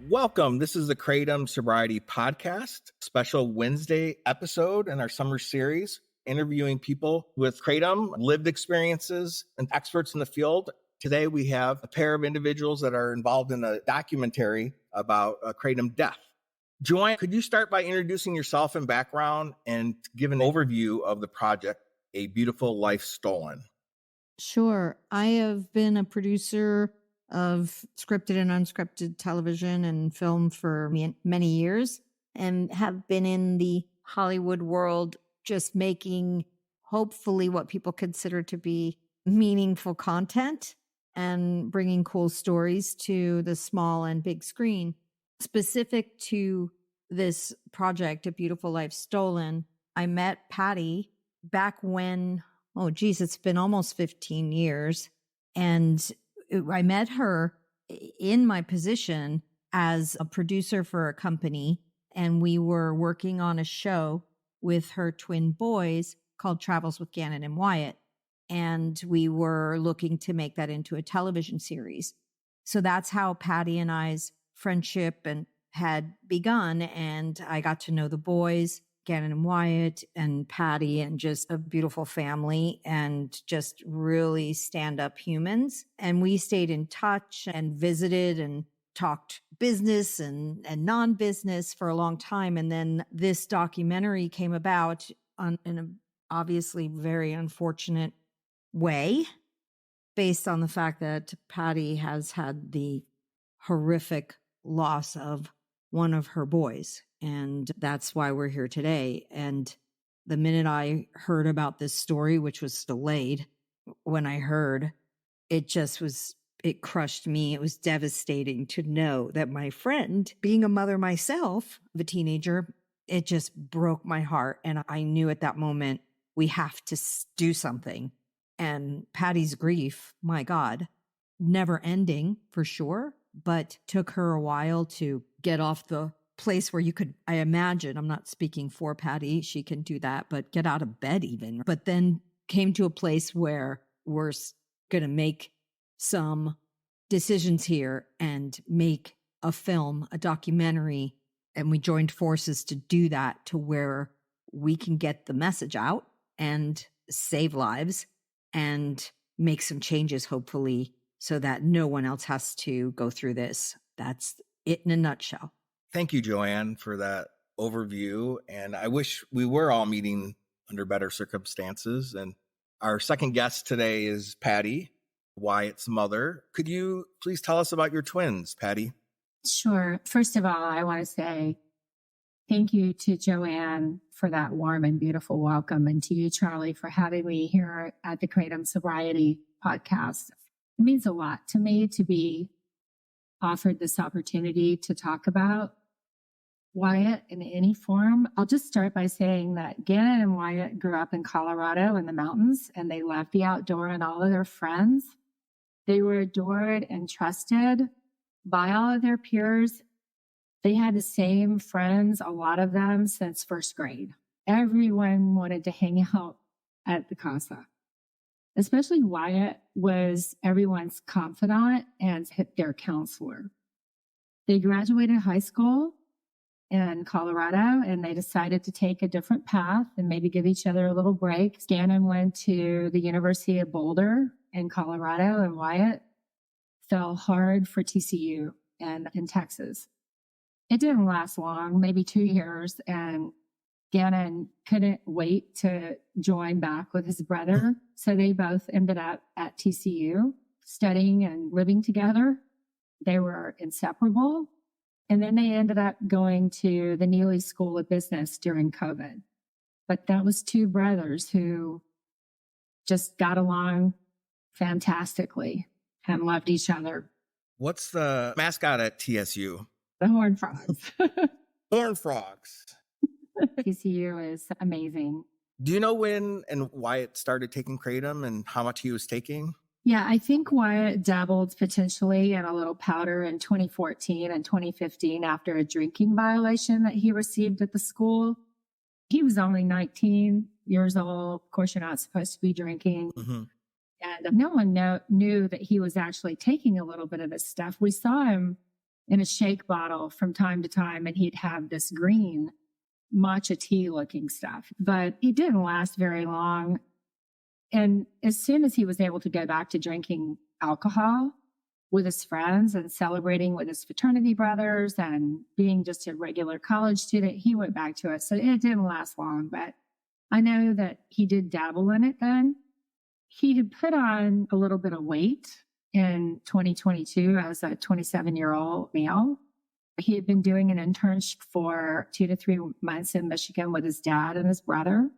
Welcome. This is the Kratom Sobriety Podcast, special Wednesday episode in our summer series, interviewing people with Kratom, lived experiences, and experts in the field. Today, we have a pair of individuals that are involved in a documentary about Kratom death. Joanne, could you start by introducing yourself and background and give an overview of the project, A Beautiful Life Stolen? Sure. I have been a producer of scripted and unscripted television and film for many years and have been in the Hollywood world just making hopefully what people consider to be meaningful content and bringing cool stories to the small and big screen. Specific to this project, A Beautiful Life Stolen, I met Patti back when, it's been almost 15 years. And I met her in my position as a producer for a company, and we were working on a show with her twin boys called Travels with Gannon and Wyatt. And we were looking to make that into a television series. So that's how Patti and I's friendship had begun. And I got to know the boys, Gannon and Wyatt and Patti, and just a beautiful family and just really stand-up humans. And we stayed in touch and visited and talked business and non-business for a long time. And then this documentary came about in an obviously very unfortunate way, based on the fact that Patti has had the horrific loss of one of her boys. And that's why we're here today. And the minute I heard about this story, which was delayed, when I heard, it crushed me. It was devastating to know that my friend, being a mother myself, of a teenager, it just broke my heart. And I knew at that moment, we have to do something. And Patti's grief, my God, never ending for sure, but took her a while to get off the place where you could, I imagine, I'm not speaking for Patti, she can do that, but get out of bed even. But then came to a place where we're going to make some decisions here and make a film, a documentary. And we joined forces to do that, to where we can get the message out and save lives and make some changes, hopefully, so that no one else has to go through this. That's it in a nutshell. Thank you, Joanne, for that overview. And I wish we were all meeting under better circumstances. And our second guest today is Patti, Wyatt's mother. Could you please tell us about your twins, Patti? Sure. First of all, I want to say thank you to Joanne for that warm and beautiful welcome, and to you, Charlie, for having me here at the Kratom Sobriety Podcast. It means a lot to me to be offered this opportunity to talk about Wyatt in any form. I'll just start by saying that Gannon and Wyatt grew up in Colorado in the mountains, and they loved the outdoor and all of their friends. They were adored and trusted by all of their peers. They had the same friends, a lot of them, since first grade. Everyone wanted to hang out at the casa. Especially Wyatt was everyone's confidant and their counselor. They graduated high school in Colorado, and they decided to take a different path and maybe give each other a little break. Gannon went to the University of Boulder in Colorado, and Wyatt fell hard for TCU and in Texas. It didn't last long, maybe 2 years, and Gannon couldn't wait to join back with his brother. So they both ended up at TCU studying and living together. They were inseparable. And then they ended up going to the Neely School of Business during COVID. But that was two brothers who just got along fantastically and loved each other. What's the mascot at TSU? The Horned Frogs. Horned Frogs. TCU is amazing. Do you know when and Wyatt started taking Kratom and how much he was taking? Yeah, I think Wyatt dabbled potentially in a little powder in 2014 and 2015 after a drinking violation that he received at the school. He was only 19 years old. Of course, you're not supposed to be drinking. Mm-hmm. And no one knew that he was actually taking a little bit of this stuff. We saw him in a shake bottle from time to time, and he'd have this green matcha tea looking stuff. But it didn't last very long. And as soon as he was able to go back to drinking alcohol with his friends and celebrating with his fraternity brothers and being just a regular college student, he went back to it. So it didn't last long, but I know that he did dabble in it then. He had put on a little bit of weight in 2022 as a 27-year-old male. He had been doing an internship for 2 to 3 months in Michigan with his dad and his brother.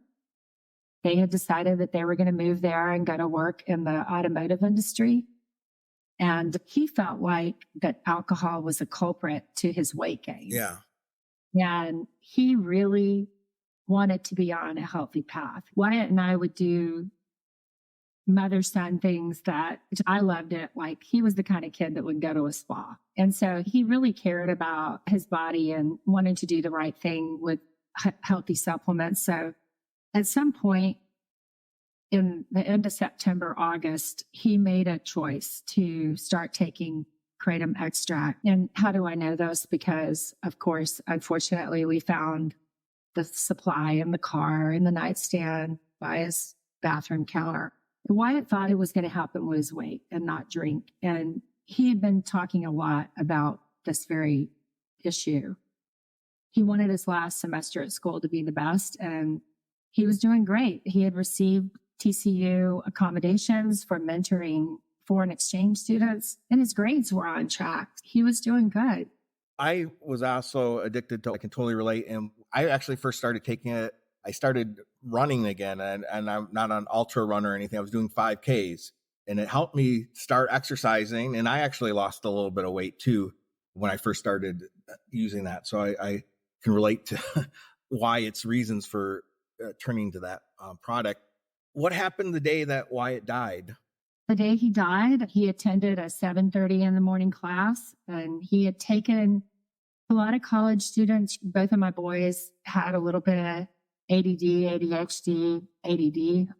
They had decided that they were going to move there and go to work in the automotive industry. And he felt like that alcohol was a culprit to his weight gain. Yeah. And he really wanted to be on a healthy path. Wyatt and I would do mother-son things that I loved it. Like, he was the kind of kid that would go to a spa. And so he really cared about his body and wanted to do the right thing with healthy supplements. So at some point in the end of September, August, he made a choice to start taking kratom extract. And how do I know this? Because, of course, unfortunately, we found the supply in the car, in the nightstand, by his bathroom counter. Wyatt thought it was going to help him lose weight and not drink. And he had been talking a lot about this very issue. He wanted his last semester at school to be the best, and he was doing great. He had received TCU accommodations for mentoring foreign exchange students, and his grades were on track. He was doing good. I was also addicted to, I can totally relate. And I actually first started taking it, I started running again, and I'm not an ultra runner or anything. I was doing 5Ks, and it helped me start exercising. And I actually lost a little bit of weight too when I first started using that. So I can relate to Wyatt's reasons for turning to that product. What happened the day that Wyatt died? The day he died, he attended a 7:30 in the morning class, and he had taken a lot of college students. Both of my boys had a little bit of ADD, ADHD, ADD.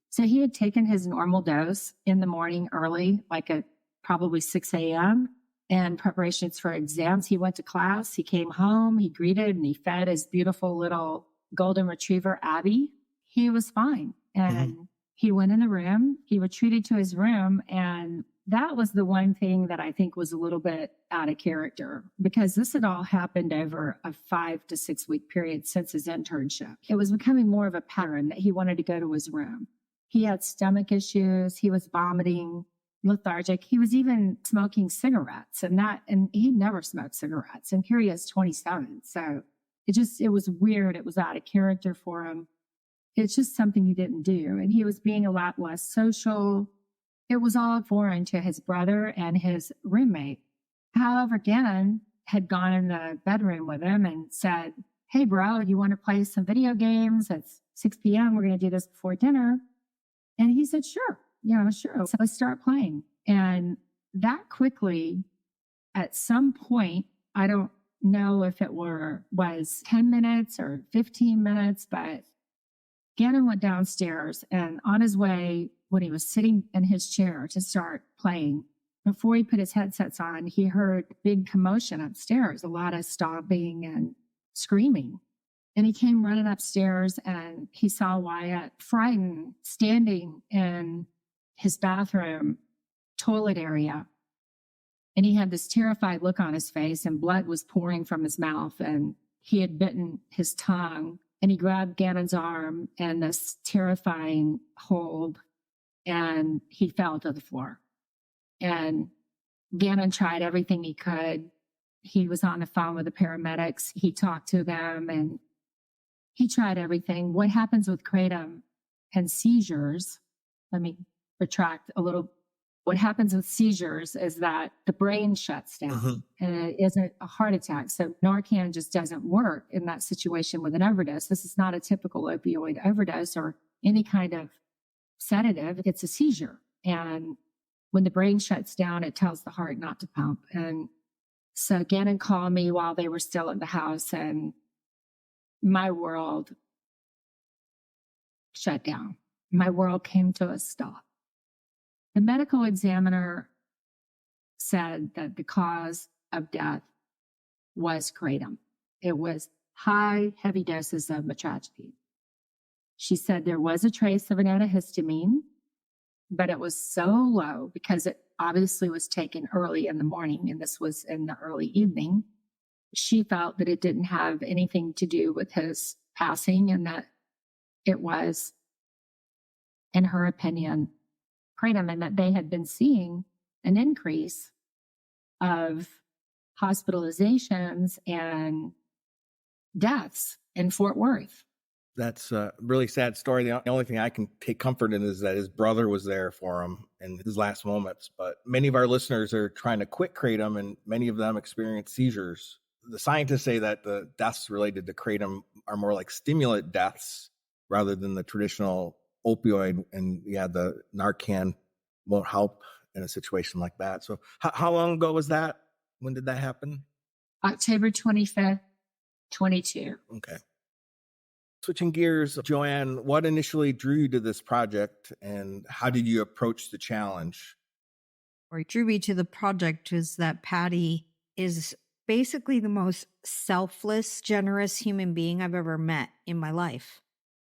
So he had taken his normal dose in the morning early, like at probably 6 a.m. and preparations for exams. He went to class, he came home, he greeted and he fed his beautiful little golden retriever, Abby. He was fine. And he went in the room, he retreated to his room. And that was the one thing that I think was a little bit out of character, because this had all happened over a 5 to 6 week period since his internship. It was becoming more of a pattern that he wanted to go to his room. He had stomach issues. He was vomiting, lethargic. He was even smoking cigarettes, and he never smoked cigarettes. And here he is, 27. So it was weird. It was out of character for him. It's just something he didn't do. And he was being a lot less social. It was all foreign to his brother and his roommate. However, Gannon had gone in the bedroom with him and said, "Hey, bro, you want to play some video games? It's 6 p.m. We're going to do this before dinner." And he said, "Sure. Yeah, sure. So let's start playing." And that quickly, at some point, I don't know if it was 10 minutes or 15 minutes, but Gannon went downstairs, and on his way, when he was sitting in his chair to start playing, before he put his headsets on, he heard big commotion upstairs, a lot of stomping and screaming. And he came running upstairs, and he saw Wyatt, frightened, standing in his bathroom toilet area. And he had this terrified look on his face, and blood was pouring from his mouth, and he had bitten his tongue. And he grabbed Gannon's arm and this terrifying hold, and he fell to the floor. And Gannon tried everything he could. He was on the phone with the paramedics. He talked to them, and he tried everything. What happens with kratom and seizures, let me retract a little. What happens with seizures is that the brain shuts down, and it isn't a heart attack. So Narcan just doesn't work in that situation with an overdose. This is not a typical opioid overdose or any kind of sedative. It's a seizure. And when the brain shuts down, it tells the heart not to pump. And so Gannon called me while they were still at the house, and my world shut down. My world came to a stop. The medical examiner said that the cause of death was kratom. It was high, heavy doses of metragedy. She said there was a trace of an antihistamine, but it was so low because it obviously was taken early in the morning and this was in the early evening. She felt that it didn't have anything to do with his passing and that it was, in her opinion, kratom, and that they had been seeing an increase of hospitalizations and deaths in Fort Worth. That's a really sad story. The only thing I can take comfort in is that his brother was there for him in his last moments. But many of our listeners are trying to quit kratom, and many of them experience seizures. The scientists say that the deaths related to kratom are more like stimulant deaths rather than the traditional opioid. And yeah, the Narcan won't help in a situation like that. So how long ago was that? When did that happen? October 25th, 22. Okay. Switching gears, Joanne, what initially drew you to this project and how did you approach the challenge? What drew me to the project is that Patti is basically the most selfless, generous human being I've ever met in my life.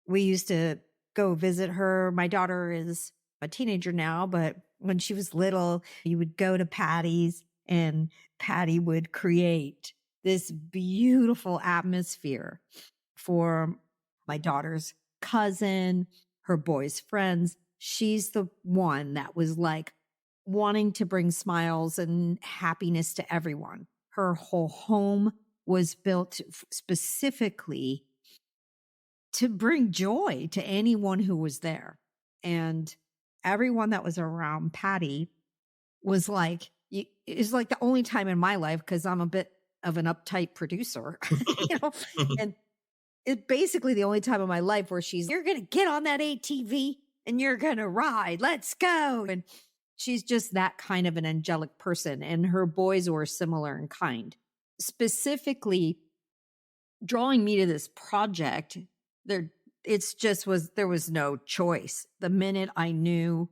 We used to go visit her. My daughter is a teenager now, but when she was little, you would go to Patti's and Patti would create this beautiful atmosphere for my daughter's cousin, her boy's friends. She's the one that was like wanting to bring smiles and happiness to everyone. Her whole home was built specifically to bring joy to anyone who was there. And everyone that was around Patti was like, it's like the only time in my life, because I'm a bit of an uptight producer, and it's basically the only time in my life where you're going to get on that ATV and you're going to ride. Let's go. And she's just that kind of an angelic person. And her boys were similar in kind. Specifically, drawing me to this project, there was no choice. The minute I knew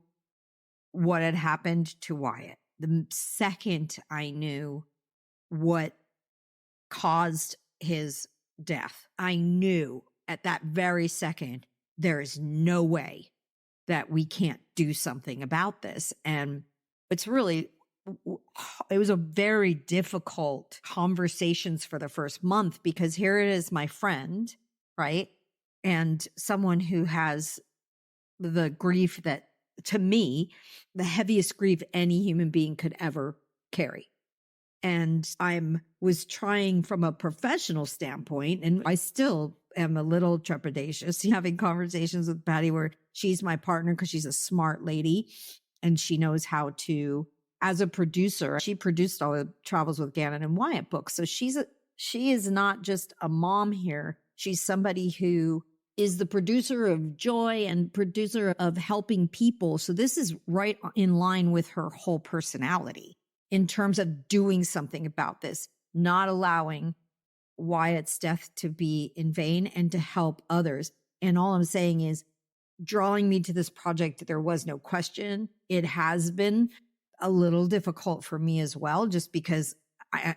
what had happened to Wyatt, the second I knew what caused his death, I knew at that very second, there is no way that we can't do something about this. And it was a very difficult conversations for the first month, because here it is, my friend, right? And someone who has the grief that, to me, the heaviest grief any human being could ever carry. And I was trying from a professional standpoint, and I still am a little trepidatious having conversations with Patti where she's my partner because she's a smart lady and she knows how to, as a producer, she produced all the Travels with Gannon and Wyatt books. So she is not just a mom here. She's somebody who is the producer of joy and producer of helping people. So this is right in line with her whole personality in terms of doing something about this, not allowing Wyatt's death to be in vain and to help others. And all I'm saying is, drawing me to this project, there was no question. It has been a little difficult for me as well, just because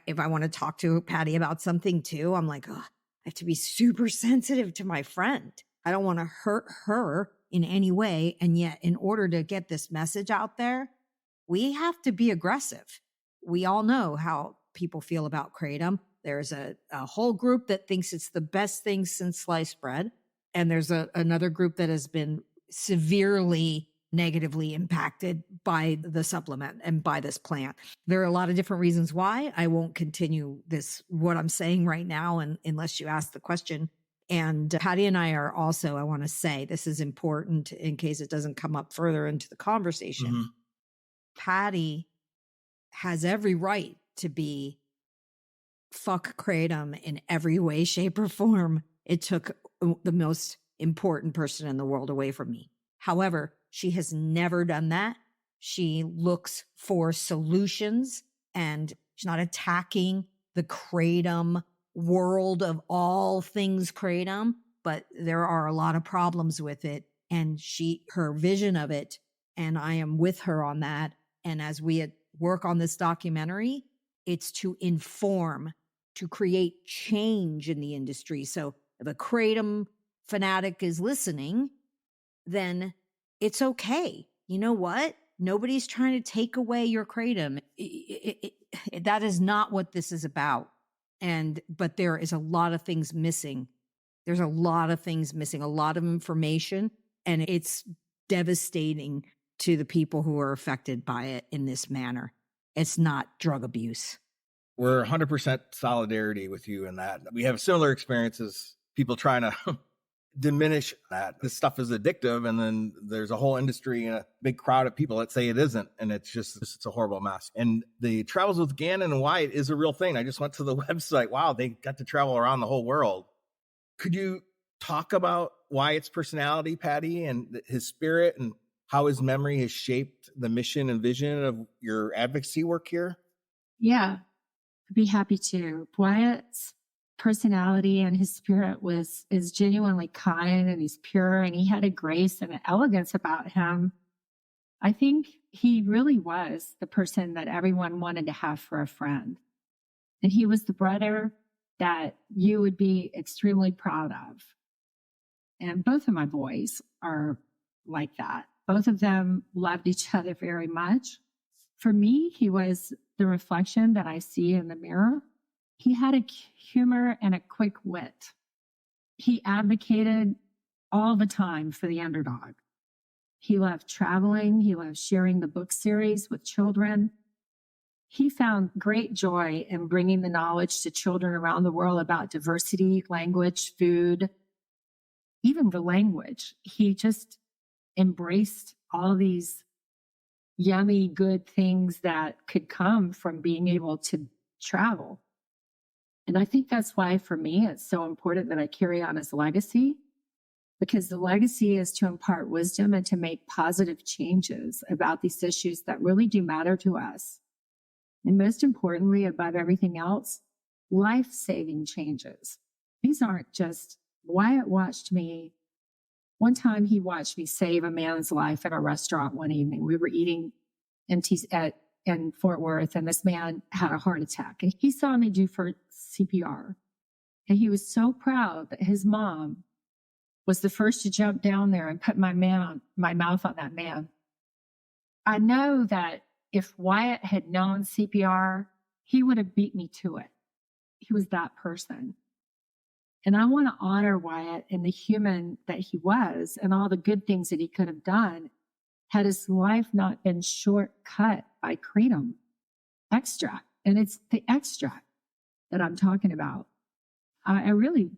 if I want to talk to Patti about something too, I'm like, oh, I have to be super sensitive to my friend. I don't want to hurt her in any way. And yet, in order to get this message out there, we have to be aggressive. We all know how people feel about kratom. There's a whole group that thinks it's the best thing since sliced bread. And there's another group that has been severely negatively impacted by the supplement and by this plant. There are a lot of different reasons why. I won't continue what I'm saying right now, unless you ask the question. And Patti and I are also, I want to say, this is important in case it doesn't come up further into the conversation. Mm-hmm. Patti has every right to be fuck kratom in every way, shape, or form. It took the most important person in the world away from me. However, she has never done that. She looks for solutions, and she's not attacking the kratom world of all things kratom, but there are a lot of problems with it. And her vision of it, and I am with her on that. And as we work on this documentary, It's to inform, to create change in the industry. So if a Kratom fanatic is listening, then it's okay. You know what? Nobody's trying to take away your Kratom. That is not what this is about. But there is a lot of things missing. There's a lot of things missing, a lot of information, and it's devastating to the people who are affected by it in this manner. It's not drug abuse. We're 100% solidarity with you in that. We have similar experiences, people trying to diminish that this stuff is addictive, and then there's a whole industry and a big crowd of people that say it isn't, and it's a horrible mess. And the travels with Gannon and Wyatt is a real thing. I just went to the website. Wow, they got to travel around the whole world. Could you talk about Wyatt's personality, Patti, and his spirit, and how his memory has shaped the mission and vision of your advocacy work here? Yeah, I'd be happy to. Wyatt's personality and his spirit is genuinely kind, and he's pure, and he had a grace and an elegance about him. I think he really was the person that everyone wanted to have for a friend. And he was the brother that you would be extremely proud of. And both of my boys are like that. Both of them loved each other very much. For me, he was the reflection that I see in the mirror. He had a humor and a quick wit. He advocated all the time for the underdog. He loved traveling. He loved sharing the book series with children. He found great joy in bringing the knowledge to children around the world about diversity, language, food, even the language. He just embraced all these yummy, good things that could come from being able to travel. And I think that's why, for me, it's so important that I carry on his legacy, because the legacy is to impart wisdom and to make positive changes about these issues that really do matter to us. And most importantly, above everything else, life-saving changes. These aren't just, Wyatt watched me. One time he watched me save a man's life at a restaurant one evening. We were eating in Fort Worth, and this man had a heart attack. And he saw me do for CPR. And he was so proud that his mom was the first to jump down there and put my mouth on that man. I know that if Wyatt had known CPR, he would have beat me to it. He was that person. And I want to honor Wyatt and the human that he was and all the good things that he could have done had his life not been shortcut by Kratom extract. And it's the extract that I'm talking about. I really,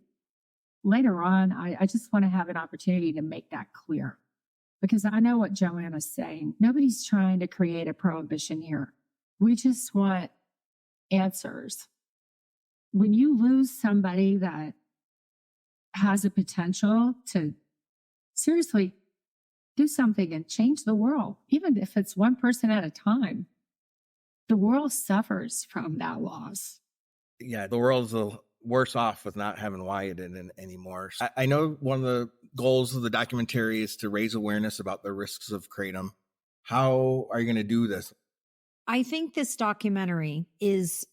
later on, I just want to have an opportunity to make that clear, because I know what Joanne is saying. Nobody's trying to create a prohibition here. We just want answers. When you lose somebody that has a potential to seriously do something and change the world, even if it's one person at a time, the world suffers from that loss. Yeah, the world's worse off with not having Wyatt in it anymore. I know one of the goals of the documentary is to raise awareness about the risks of Kratom. How are you going to do this? I think this documentary is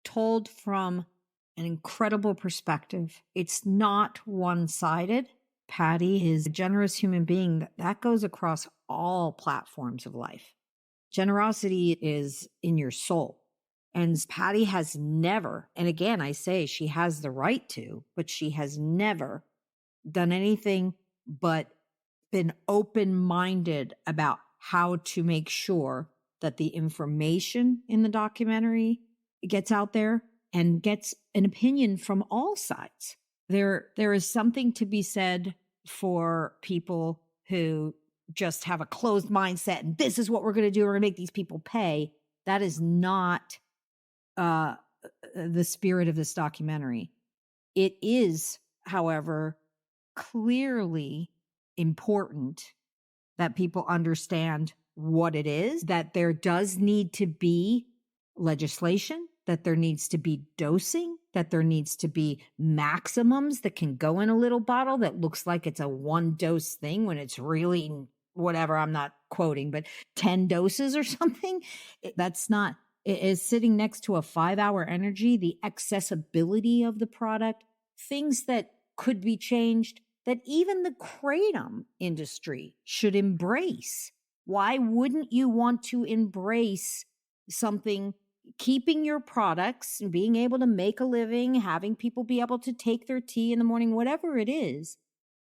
told from an incredible perspective. It's not one-sided. Patti is a generous human being. That goes across all platforms of life. Generosity is in your soul. And Patti has never, and again, I say she has the right to, but she has never done anything but been open-minded about how to make sure that the information in the documentary gets out there and gets an opinion from all sides. There is something to be said for people who just have a closed mindset and this is what we're going to do. We're going to make these people pay. That is not the spirit of this documentary. It is, however, clearly important that people understand what it is, that there does need to be legislation, that there needs to be dosing, that there needs to be maximums that can go in a little bottle that looks like it's a 1-dose thing when it's really whatever, I'm not quoting, but 10 doses or something. That's not, is sitting next to a 5-hour energy, the accessibility of the product, things that could be changed that even the kratom industry should embrace. Why wouldn't you want to embrace something, keeping your products and being able to make a living, having people be able to take their tea in the morning, whatever it is?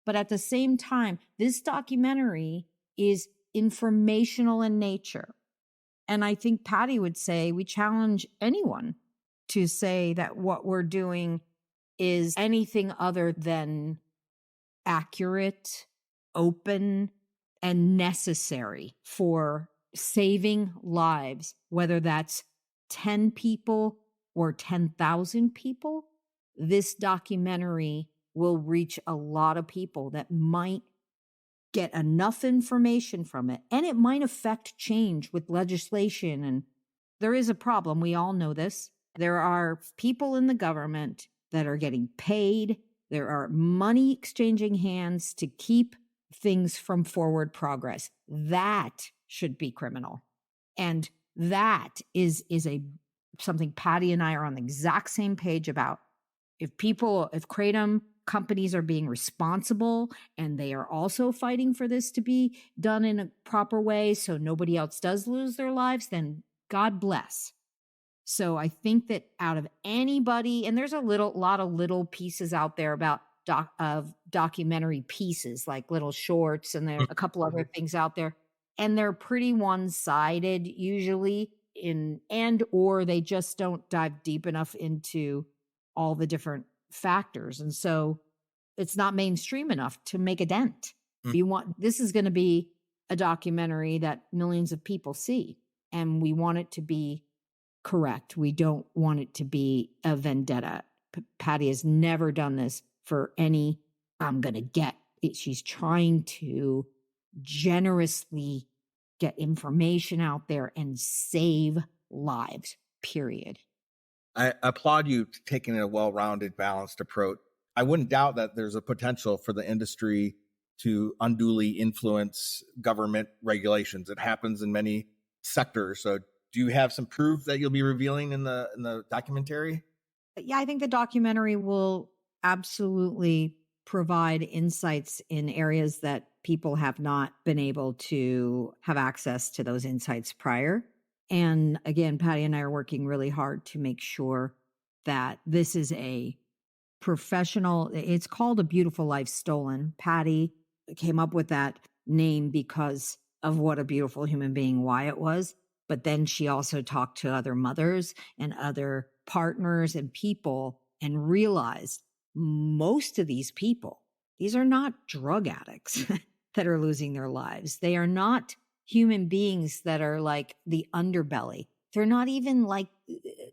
But at the same time, this documentary is informational in nature. And I think Patti would say we challenge anyone to say that what we're doing is anything other than accurate, open, and necessary for saving lives, whether that's 10 people or 10,000 people. This documentary will reach a lot of people that might get enough information from it, and it might affect change with legislation. And there is a problem. We all know this. There are people in the government that are getting paid. There are money exchanging hands to keep things from forward progress. That should be criminal. And that is something Patti and I are on the exact same page about. If kratom companies are being responsible and they are also fighting for this to be done in a proper way so nobody else does lose their lives, then God bless. So I think that out of anybody, and there's a lot of little pieces out there about documentary pieces, like little shorts, and there are a couple other things out there, and they're pretty one-sided usually, or they just don't dive deep enough into all the different factors. And so it's not mainstream enough to make a dent. This is going to be a documentary that millions of people see, and we want it to be correct. We don't want it to be a vendetta. Patti has never done this for any, I'm going to get it. She's trying to generously get information out there and save lives, period. I applaud you taking a well-rounded, balanced approach. I wouldn't doubt that there's a potential for the industry to unduly influence government regulations. It happens in many sectors. So do you have some proof that you'll be revealing in the documentary? Yeah, I think the documentary will absolutely provide insights in areas that people have not been able to have access to those insights prior. And again, Patti and I are working really hard to make sure that this is a professional. It's called A Beautiful Life Stolen. Patti came up with that name because of what a beautiful human being Wyatt was. But then she also talked to other mothers and other partners and people and realized most of these people, these are not drug addicts that are losing their lives. They are not human beings that are like the underbelly. They're not even like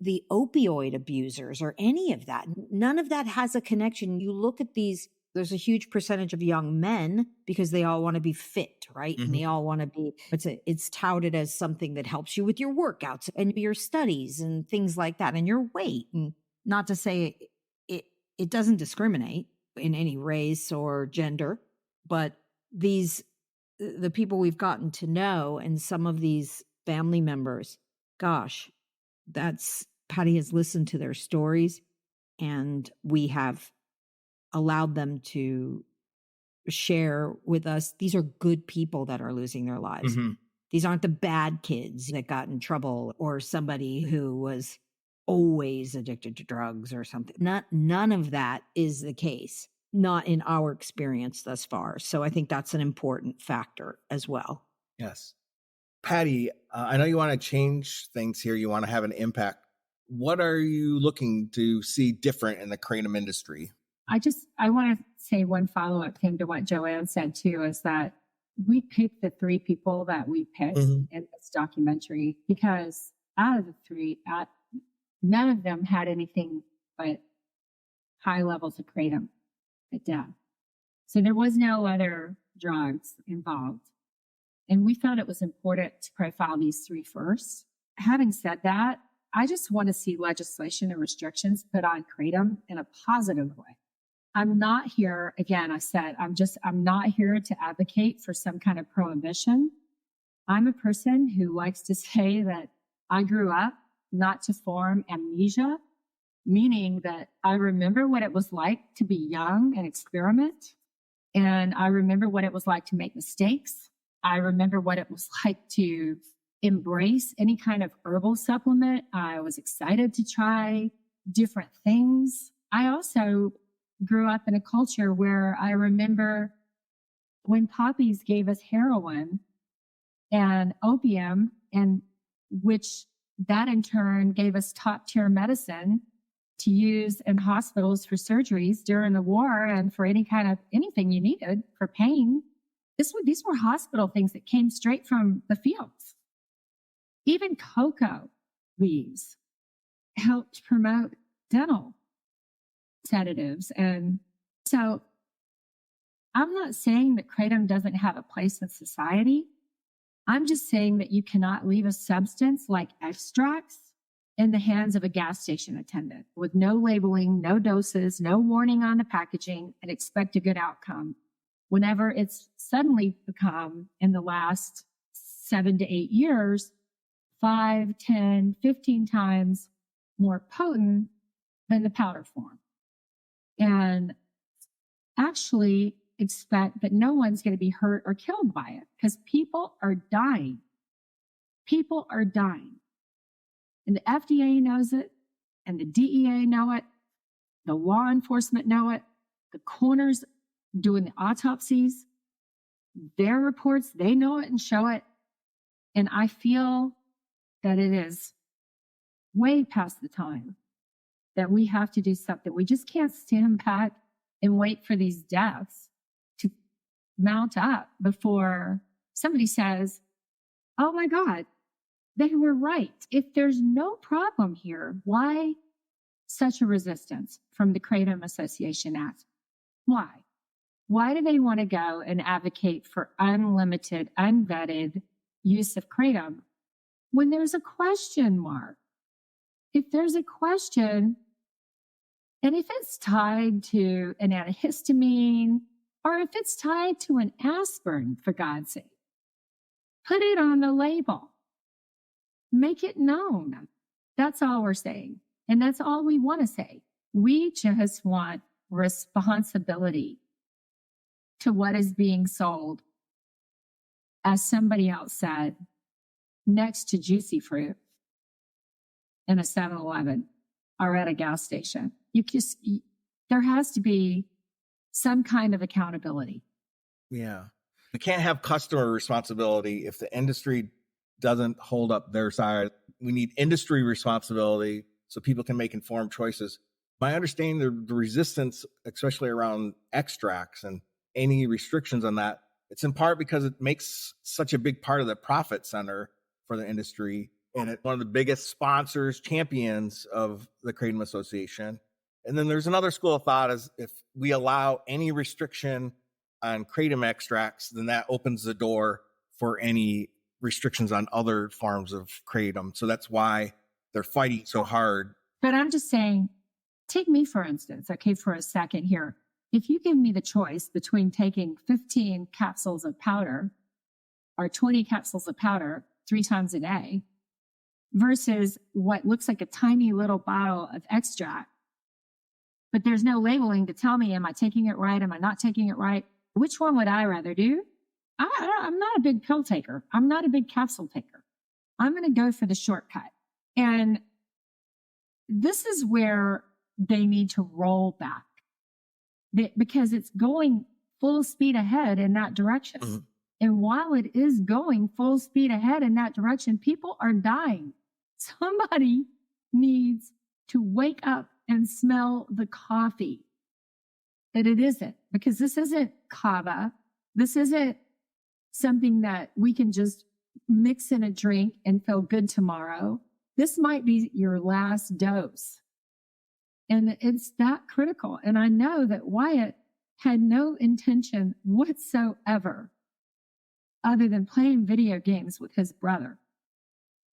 the opioid abusers or any of that. None of that has a connection. You look at these, there's a huge percentage of young men because they all want to be fit, right? Mm-hmm. And they all want to be, it's touted as something that helps you with your workouts and your studies and things like that and your weight. And not to say it doesn't discriminate in any race or gender, but the people we've gotten to know and some of these family members, gosh, Patti has listened to their stories and we have allowed them to share with us. These are good people that are losing their lives. Mm-hmm. These aren't the bad kids that got in trouble or somebody who was always addicted to drugs or something. None of that is the case, not in our experience thus far. So I think that's an important factor as well. Yes. Patti, I know you want to change things here. You want to have an impact. What are you looking to see different in the kratom industry? I want to say one follow-up thing to what Joanne said too, is that we picked the 3 people that we picked in this documentary because out of the 3, none of them had anything but high levels of kratom at death. So there was no other drugs involved. And we felt it was important to profile these 3 first. Having said that, I just want to see legislation and restrictions put on kratom in a positive way. I'm not here, again, I'm not here to advocate for some kind of prohibition. I'm a person who likes to say that I grew up not to form amnesia, meaning that I remember what it was like to be young and experiment. And I remember what it was like to make mistakes. I remember what it was like to embrace any kind of herbal supplement. I was excited to try different things. I also grew up in a culture where I remember when poppies gave us heroin and opium, and which that in turn gave us top tier medicine to use in hospitals for surgeries during the war and for any kind of anything you needed for pain. These were hospital things that came straight from the fields. Even cocoa leaves helped promote dental sedatives. And so I'm not saying that kratom doesn't have a place in society. I'm just saying that you cannot leave a substance like extracts in the hands of a gas station attendant with no labeling, no doses, no warning on the packaging, and expect a good outcome. Whenever it's suddenly become, in the last 7 to 8 years, 5, 10, 15 times more potent than the powder form. And actually expect that no one's going to be hurt or killed by it because people are dying. People are dying. And the FDA knows it, and the DEA know it, the law enforcement know it, the coroners doing the autopsies, their reports, they know it and show it. And I feel that it is way past the time that we have to do something. We just can't stand back and wait for these deaths to mount up before somebody says, oh my God, they were right. If there's no problem here, why such a resistance from the Kratom Association Act? Why? Why do they want to go and advocate for unlimited, unvetted use of kratom when there's a question mark? If there's a question, and if it's tied to an antihistamine, or if it's tied to an aspirin, for God's sake, put it on the label. Make it known. That's all we're saying. And that's all we want to say. We just want responsibility to what is being sold, as somebody else said, next to juicy fruit in a 7-Eleven or at a gas station. There has to be some kind of accountability. Yeah. We can't have customer responsibility if the industry doesn't hold up their side. We need industry responsibility so people can make informed choices. My understanding, the resistance, especially around extracts and any restrictions on that, it's in part because it makes such a big part of the profit center for the industry. And it's one of the biggest sponsors, champions of the Kratom Association. And then there's another school of thought is if we allow any restriction on kratom extracts, then that opens the door for any restrictions on other forms of kratom. So that's why they're fighting so hard. But I'm just saying, take me, for instance, okay, for a second here. If you give me the choice between taking 15 capsules of powder or 20 capsules of powder 3 times a day versus what looks like a tiny little bottle of extract, but there's no labeling to tell me, am I taking it right? Am I not taking it right? Which one would I rather do? I'm not a big pill taker. I'm not a big capsule taker. I'm going to go for the shortcut. And this is where they need to roll back because it's going full speed ahead in that direction. Mm-hmm. And while it is going full speed ahead in that direction, people are dying. Somebody needs to wake up and smell the coffee that it isn't, because this isn't kava. This isn't something that we can just mix in a drink and feel good tomorrow. This might be your last dose. And it's that critical. And I know that Wyatt had no intention whatsoever other than playing video games with his brother.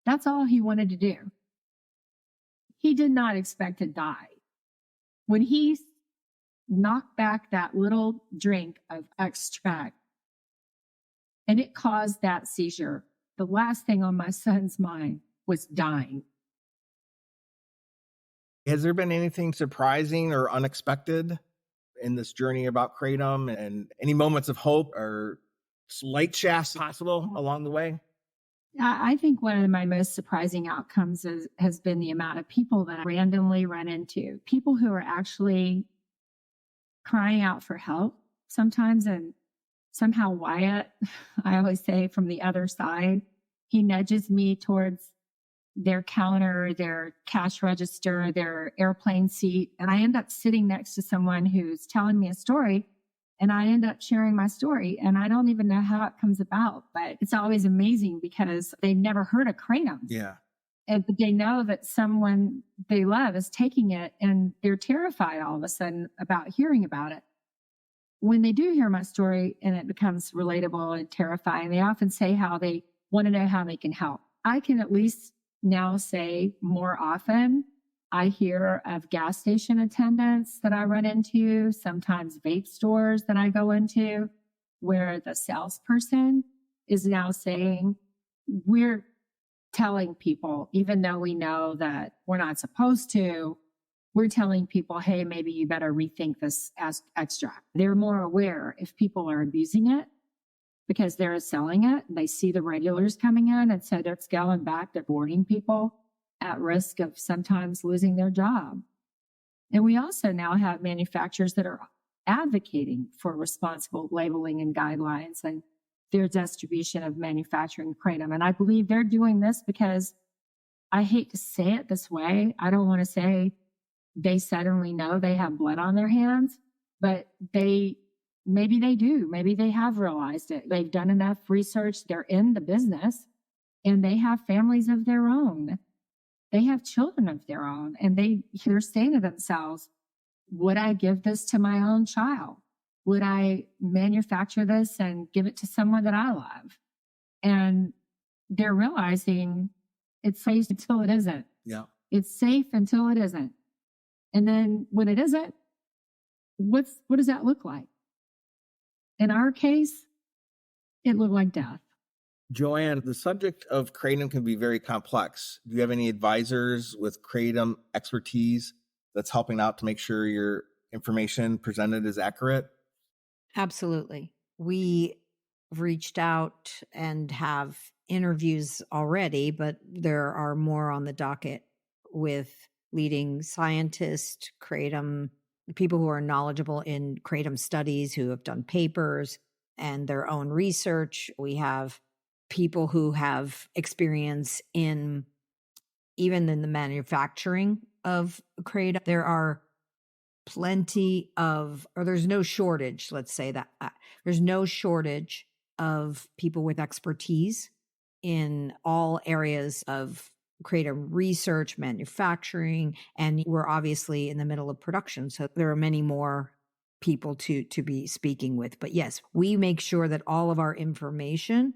That's all he wanted to do. He did not expect to die. When he knocked back that little drink of extract and it caused that seizure, the last thing on my son's mind was dying. Has there been anything surprising or unexpected in this journey about Kratom, and any moments of hope or light shafts possible along the way? I think one of my most surprising outcomes has been the amount of people that I randomly run into, people who are actually crying out for help sometimes. And somehow Wyatt, I always say from the other side, he nudges me towards their counter, their cash register, their airplane seat. And I end up sitting next to someone who's telling me a story, and I end up sharing my story. And I don't even know how it comes about, but it's always amazing because they've never heard of kratom. Yeah. But they know that someone they love is taking it, and they're terrified all of a sudden about hearing about it. When they do hear my story and it becomes relatable and terrifying, they often say how they want to know how they can help. I can at least now say more often, I hear of gas station attendants that I run into, sometimes vape stores that I go into, where the salesperson is now saying, we're telling people, even though we know that we're not supposed to, we're telling people, hey, maybe you better rethink this as extract. They're more aware if people are abusing it because they're selling it. They see the regulars coming in, and so they're scaling back. They're boarding people at risk of sometimes losing their job. And we also now have manufacturers that are advocating for responsible labeling and guidelines and their distribution of manufacturing kratom. And I believe they're doing this because, I hate to say it this way, I don't want to say they suddenly know they have blood on their hands, but maybe they do. Maybe they have realized it. They've done enough research. They're in the business, and they have families of their own. They have children of their own, and they're saying to themselves, would I give this to my own child? Would I manufacture this and give it to someone that I love? And they're realizing it's safe until it isn't. Yeah. It's safe until it isn't. And then when it isn't, what does that look like? In our case, it looked like death. Joanne, the subject of kratom can be very complex. Do you have any advisors with kratom expertise that's helping out to make sure your information presented is accurate? Absolutely. We reached out and have interviews already, but there are more on the docket with leading scientists, kratom, people who are knowledgeable in kratom studies, who have done papers and their own research. We have people who have experience in even in the manufacturing of kratom. There are plenty of, or there's no shortage, let's say that. There's no shortage of people with expertise in all areas of kratom research, manufacturing, and we're obviously in the middle of production. So there are many more people to be speaking with. But yes, we make sure that all of our information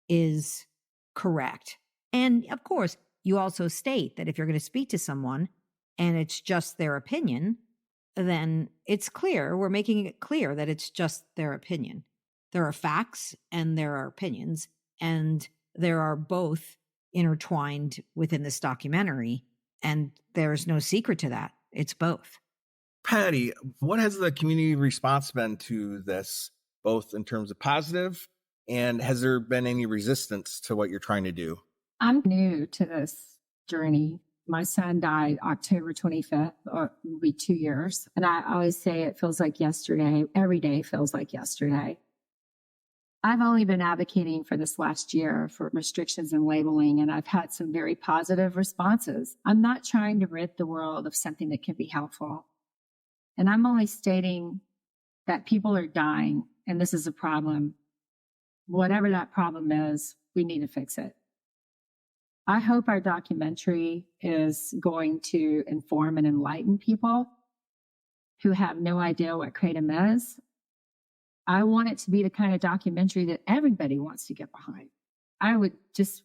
is correct. And of course, you also state that if you're going to speak to someone and it's just their opinion, then it's clear, we're making it clear that it's just their opinion. There are facts and there are opinions, and there are both intertwined within this documentary, and there's no secret to that. It's both. Patti, what has the community response been to this, both in terms of positive, and has there been any resistance to what you're trying to do? I'm new to this journey. My son died October 25th, or will be 2 years. And I always say it feels like yesterday. Every day feels like yesterday. I've only been advocating for this last year for restrictions and labeling, and I've had some very positive responses. I'm not trying to rid the world of something that can be helpful. And I'm only stating that people are dying, and this is a problem. Whatever that problem is, we need to fix it. I hope our documentary is going to inform and enlighten people who have no idea what kratom is. I want it to be the kind of documentary that everybody wants to get behind. I would just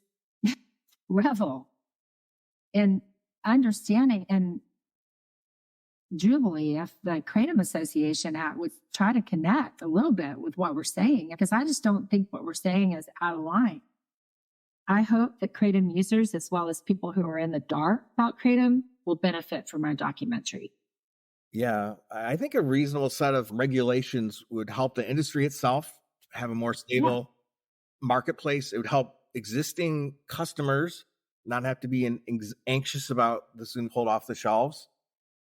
revel in understanding and jubilee if the Kratom Association Act would try to connect a little bit with what we're saying, because I just don't think what we're saying is out of line. I hope that kratom users, as well as people who are in the dark about kratom, will benefit from our documentary. Yeah, I think a reasonable set of regulations would help the industry itself have a more stable marketplace. It would help existing customers not have to be anxious about this being pulled off the shelves.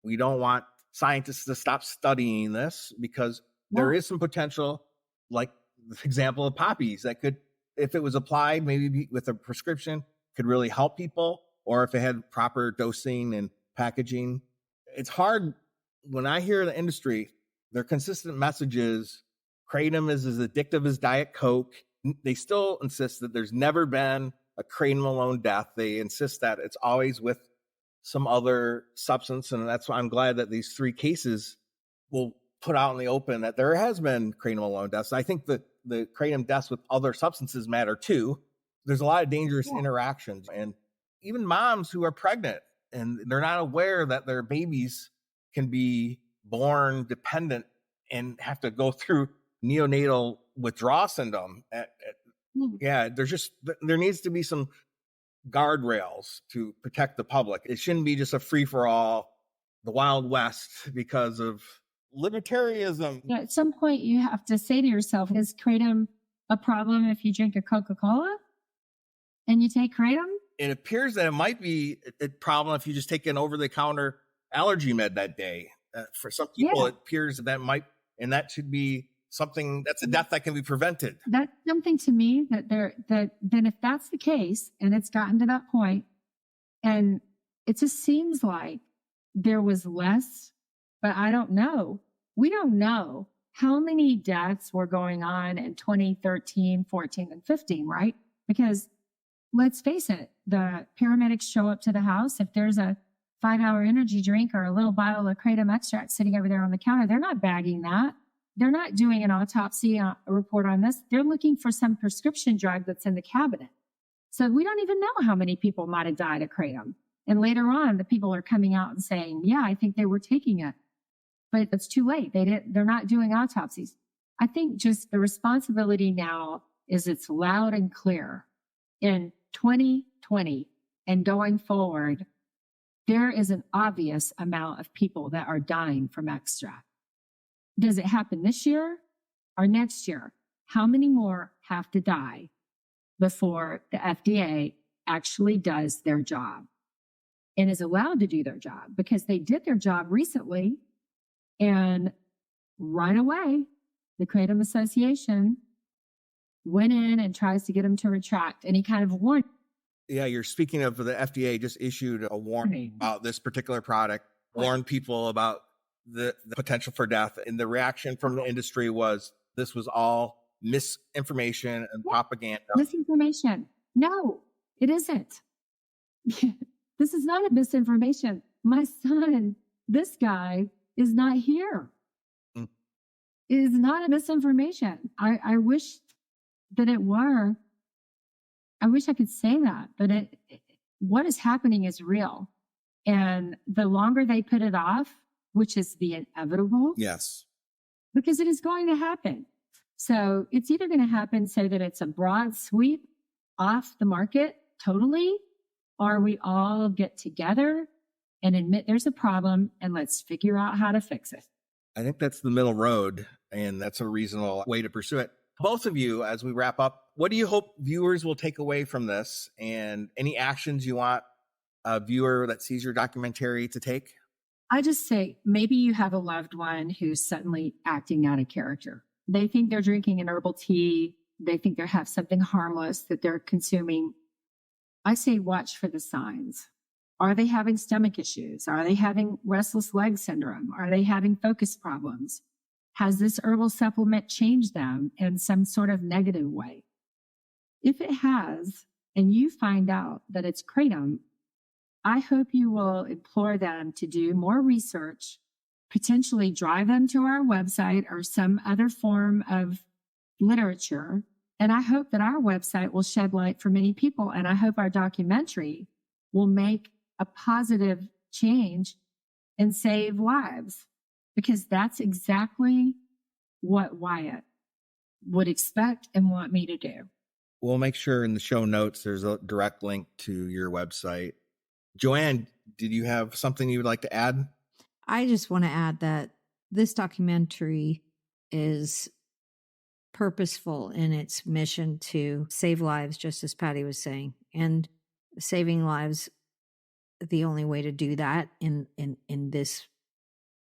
We don't want scientists to stop studying this because there is some potential, like the example of poppies, that could, if it was applied maybe with a prescription, could really help people, or if it had proper dosing and packaging. It's hard when I hear the industry, their consistent message is Kratom is as addictive as Diet Coke. They still insist that there's never been a Kratom alone death. They insist that it's always with some other substance. And that's why I'm glad that these 3 cases will put out in the open that there has been Kratom alone deaths. I think that the Kratom deaths with other substances matter too. There's a lot of dangerous interactions, and even moms who are pregnant and they're not aware that their babies can be born dependent and have to go through neonatal withdrawal syndrome. There needs to be some guardrails to protect the public. It shouldn't be just a free-for-all, the Wild West, because of libertarianism. Yeah, at some point you have to say to yourself, is Kratom a problem if you drink a Coca-Cola and you take Kratom? It appears that it might be a problem if you just take an over-the-counter allergy med that day. For some people, it appears that might, and that should be something that's a death that can be prevented. That's something to me that then if that's the case, and it's gotten to that point, and it just seems like there was less, but I don't know. We don't know how many deaths were going on in 2013, 14, and 15, right? Because let's face it, the paramedics show up to the house. If there's a 5-hour energy drink or a little bottle of Kratom extract sitting over there on the counter, they're not bagging that. They're not doing an autopsy report on this. They're looking for some prescription drug that's in the cabinet. So we don't even know how many people might have died of Kratom. And later on, the people are coming out and saying, yeah, I think they were taking it. But it's too late. They're not doing autopsies. I think just the responsibility now is it's loud and clear. In 2020 and going forward, there is an obvious amount of people that are dying from extract. Does it happen this year or next year? How many more have to die before the FDA actually does their job and is allowed to do their job? Because they did their job recently, and right away, the Kratom Association went in and tries to get them to retract any kind of warning. Yeah, you're speaking of the FDA just issued a warning about this particular product, warned people about the potential for death. And the reaction from the industry was this was all misinformation and propaganda. Misinformation. No, it isn't. This is not a misinformation. My son, this guy, is not here. It is not a misinformation. I wish that it were. I wish I could say that, but what is happening is real. And the longer they put it off, which is the inevitable. Yes. Because it is going to happen. So it's either going to happen so that it's a broad sweep off the market totally, or we all get together and admit there's a problem and let's figure out how to fix it. I think that's the middle road, and that's a reasonable way to pursue it. Both of you, as we wrap up, what do you hope viewers will take away from this, and any actions you want a viewer that sees your documentary to take? I just say, maybe you have a loved one who's suddenly acting out of character. They think they're drinking an herbal tea. They think they have something harmless that they're consuming. I say, watch for the signs. Are they having stomach issues? Are they having restless leg syndrome? Are they having focus problems? Has this herbal supplement changed them in some sort of negative way? If it has, and you find out that it's Kratom, I hope you will implore them to do more research, potentially drive them to our website or some other form of literature. And I hope that our website will shed light for many people. And I hope our documentary will make a positive change and save lives, because that's exactly what Wyatt would expect and want me to do. We'll make sure in the show notes there's a direct link to your website. Joanne, did you have something you would like to add? I just want to add that this documentary is purposeful in its mission to save lives, just as Patti was saying. And saving lives, the only way to do that in this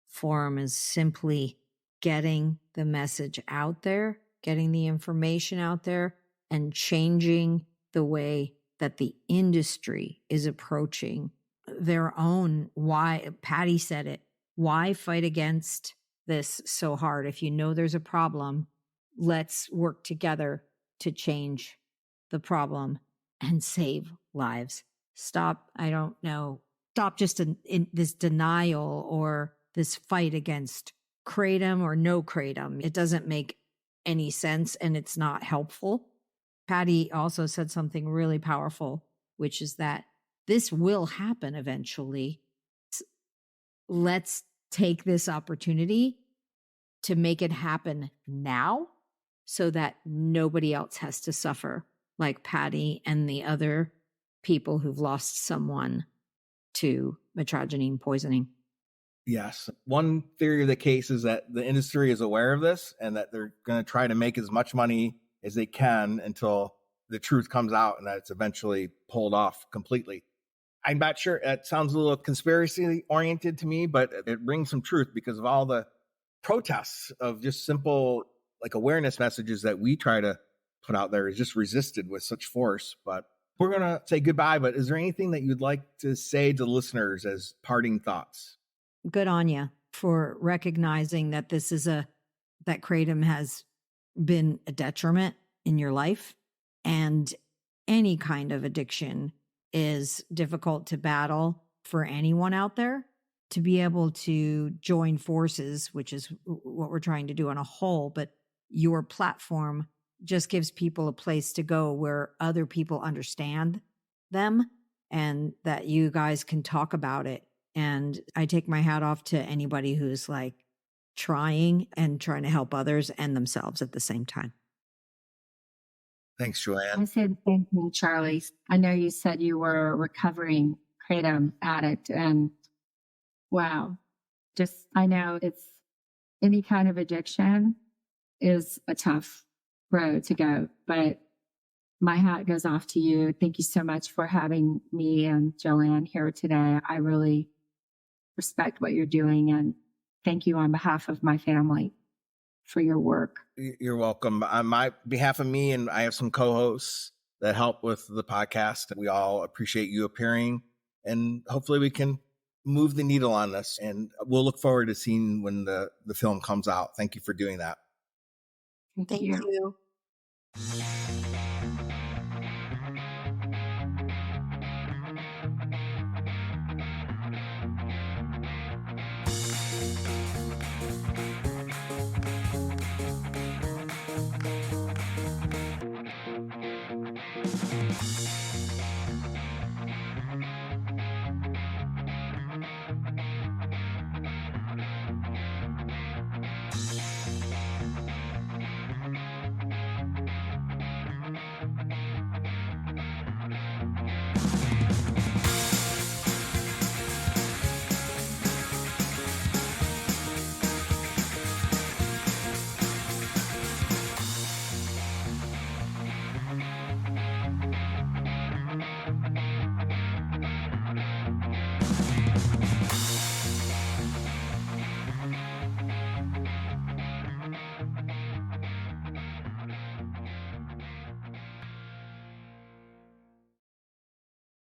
forum is simply getting the message out there, getting the information out there, and changing the way that the industry is approaching their own. Why, Patti said it, why fight against this so hard? If you know there's a problem, let's work together to change the problem and save lives. Stop, I don't know, stop just in this denial or this fight against kratom or no kratom. It doesn't make any sense and it's not helpful. Patti also said something really powerful, which is that this will happen eventually. Let's take this opportunity to make it happen now so that nobody else has to suffer like Patti and the other people who've lost someone to metrogene poisoning. Yes. One theory of the case is that the industry is aware of this and that they're going to try to make as much money as they can until the truth comes out and that it's eventually pulled off completely. I'm not sure. It sounds a little conspiracy oriented to me, but it brings some truth because of all the protests of just simple like awareness messages that we try to put out there is just resisted with such force. But we're going to say goodbye. But is there anything that you'd like to say to listeners as parting thoughts? Good on you for recognizing that this is that kratom has been a detriment in your life, and any kind of addiction is difficult to battle for anyone out there. To be able to join forces, which is what we're trying to do on a whole, but your platform just gives people a place to go where other people understand them and that you guys can talk about it. And I take my hat off to anybody who's like trying to help others and themselves at the same time. Thanks, Joanne. I said thank you, Charlie. I know you said you were a recovering kratom addict, and wow, I know it's any kind of addiction is a tough road to go, but my hat goes off to you. Thank you so much for having me and Joanne here today. I really respect what you're doing, and thank you on behalf of my family for your work. You're welcome. On my behalf of me, and I have some co-hosts that help with the podcast. We all appreciate you appearing, and hopefully we can move the needle on this. And we'll look forward to seeing when the film comes out. Thank you for doing that. Thank you. You.